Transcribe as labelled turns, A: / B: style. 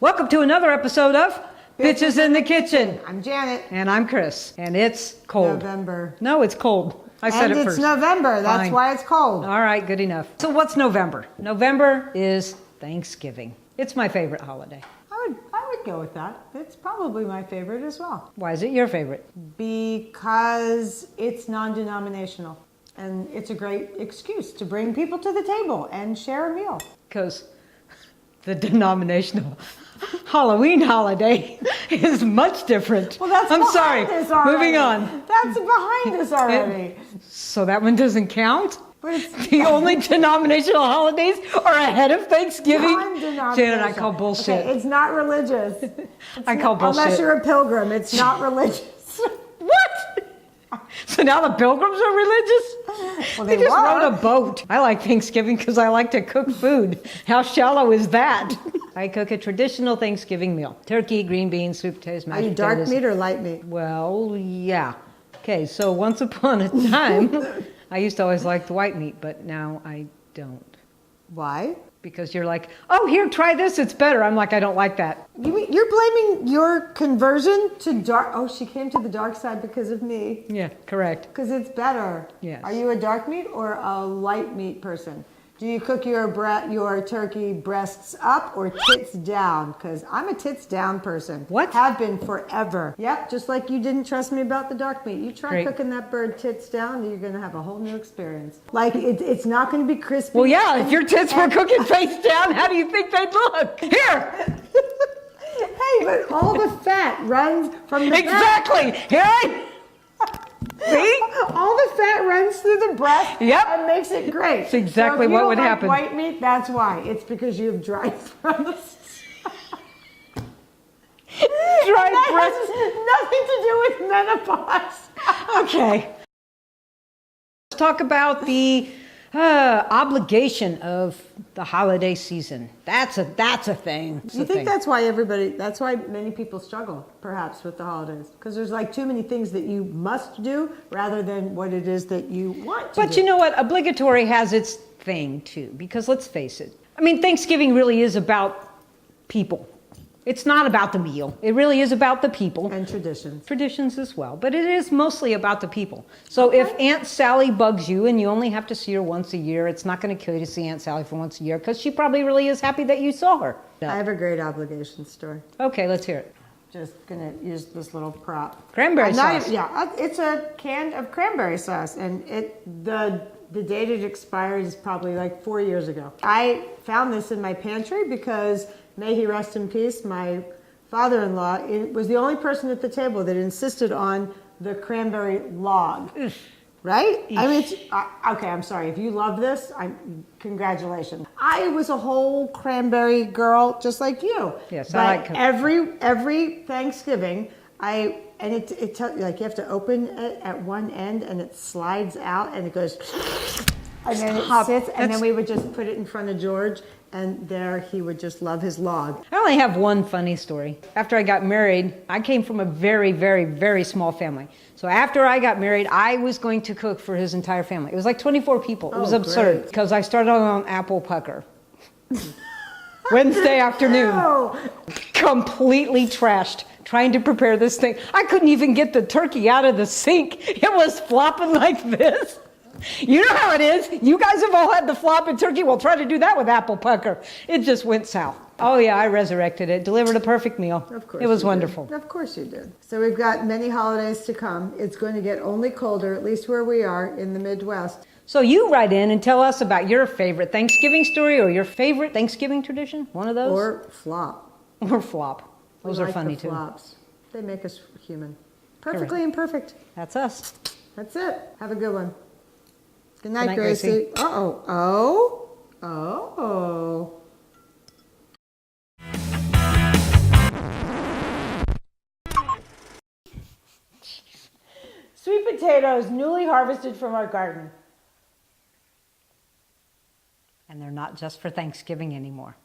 A: Welcome to another episode of Bitches in the Kitchen.
B: I'm Janet.
A: And I'm Chris. And it's cold.
B: November.
A: No, it's cold. I said it first.
B: And it's November. That's
A: Fine.
B: why it's cold.
A: All right, good enough. So what's November? November is Thanksgiving. It's my favorite holiday.
B: I would go with that. It's probably my favorite as well.
A: Why is it your favorite?
B: Because it's non-denominational. And it's a great excuse to bring people to the table and share a meal.
A: Because the denominational Halloween holiday is much different.
B: Well, that's
A: I'm sorry. Moving on.
B: That's behind us already.
A: So that one doesn't count?
B: But it's
A: The only denominational holidays are ahead of Thanksgiving?
B: non-denominational.
A: Janet, I call bullshit.
B: Okay, it's not religious.
A: I call bullshit.
B: Unless you're a pilgrim, it's not religious.
A: What? So now the pilgrims are religious?
B: Well,
A: They
B: they
A: just
B: were.
A: rode a boat. I like Thanksgiving because I like to cook food. How shallow is that? I cook a traditional Thanksgiving meal. Turkey, green beans, sweet potatoes, mashed
B: Are you
A: potatoes.
B: dark meat or light meat?
A: Well, yeah. Okay, so once upon a time, I used to always like the white meat, but now I don't.
B: Why?
A: Because you're like, oh, here, try this, it's better. I'm like, I don't like that.
B: You're blaming your conversion to dark. Oh, she came to the dark side because of me.
A: Yeah, correct.
B: Because it's better.
A: Yes.
B: Are you a dark meat or a light meat person? Do you cook your turkey breasts up or tits down? Because I'm a tits down person.
A: What?
B: Have been forever. Yep, just like you didn't trust me about the dark meat. You try
A: Great.
B: cooking that bird tits down, you're going to have a whole new experience. Like, it's not going to be crispy.
A: Well, yeah, if your tits were cooking face down, how do you think they'd look? Here!
B: Hey, but all the fat runs from the
A: Exactly! Here I... See?
B: All the fat runs through the breast
A: Yep.
B: and makes it great.
A: That's exactly
B: So if you
A: what
B: don't
A: would
B: like
A: happen.
B: White meat, that's why. It's because you have dry breasts.
A: Dry breasts.
B: That has nothing to do with menopause.
A: Okay. Let's talk about the obligation of the holiday season. That's a thing. It's
B: You
A: a
B: think
A: thing.
B: that's why many people struggle, perhaps, with the holidays? Because there's like too many things that you must do rather than what it is that you want to do.
A: But you know what? Obligatory has its thing too, because let's face it. I mean, Thanksgiving really is about people. It's not about the meal. It really is about the people.
B: And traditions.
A: Traditions as well, but it is mostly about the people. So if Aunt Sally bugs you and you only have to see her once a year, it's not going to kill you to see Aunt Sally for once a year because she probably really is happy that you saw her.
B: I have a great obligation story.
A: Okay, let's hear it.
B: Just gonna use this little prop.
A: Cranberry sauce.
B: It's a can of cranberry sauce, and the date it expired is probably like 4 years ago. I found this in my pantry because, may he rest in peace, my father-in-law was the only person at the table that insisted on the cranberry log. Right? I mean, okay, I'm sorry. If you love this, congratulations. I was a whole cranberry girl, just like you.
A: Yes,
B: but
A: I like
B: every Thanksgiving, it tells you, like, you have to open it at one end and it slides out and it goes, and then it sits, and then we would just put it in front of George, and there he would just love his log.
A: I only have one funny story. After I got married, I came from a very, very, very small family. So after I got married, I was going to cook for his entire family. It was like 24 people. It was absurd
B: great.
A: because I started on apple pucker. Wednesday afternoon,
B: Ew.
A: completely trashed, trying to prepare this thing. I couldn't even get the turkey out of the sink. It was flopping like this. You know how it is. You guys have all had the flopping turkey. Well, try to do that with apple pucker. It just went south. Oh yeah, I resurrected it. Delivered a perfect meal.
B: Of course
A: it was
B: you
A: wonderful.
B: did. Of course you did. So we've got many holidays to come. It's going to get only colder, at least where we are in the Midwest.
A: So you write in and tell us about your favorite Thanksgiving story or your favorite Thanksgiving tradition. One of those.
B: Or flop.
A: Or flop. Those
B: We
A: are
B: like
A: funny
B: the
A: too.
B: flops. They make us human. Perfectly imperfect.
A: That's us.
B: That's it. Have a good one. Good night,
A: night,
B: Gracie.
A: Gracie.
B: Uh-oh. Oh. Sweet potatoes, newly harvested from our garden.
A: And they're not just for Thanksgiving anymore.